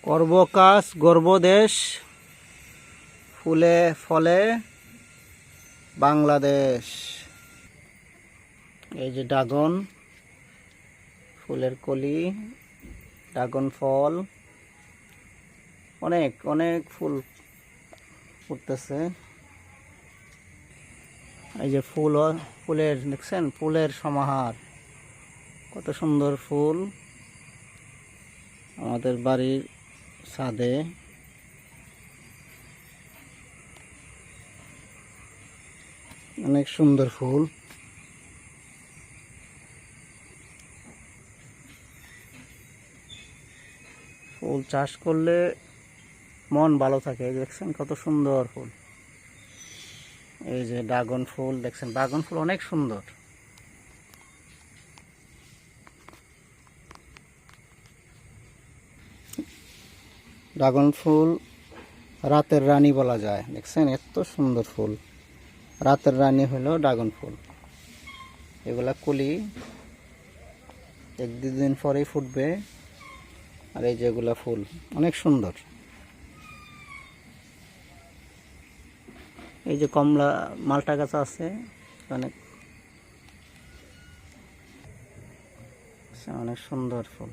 করব কাজ গর্ব দেশ, ফুলে ফলে বাংলাদেশ। এই যে ড্রাগন ফুলের কলি, ড্রাগন ফল, অনেক অনেক ফুল ফুটতেছে। এই যে ফুলের দেখছেন, ফুলের সমাহার, কত সুন্দর ফুল। আমাদের বাড়ির ছাদে অনেক সুন্দর ফুল। ফুল চাষ করলে মন ভালো থাকে। দেখছেন কত সুন্দর ফুল। এই যে ড্রাগন ফুল দেখছেন, ড্রাগন ফুল অনেক সুন্দর। ড্রাগন ফুল রাতের রানী বলা যায়। দেখছেন এত সুন্দর ফুল, রাতের রানী হলো ড্রাগন ফুল। এগুলা কলি এক দুদিন পরেই ফুটবে। আর এই যেগুলা ফুল অনেক সুন্দর। এই যে কমলা মালটা গাছ আছে অনেক, অনেক সুন্দর ফুল।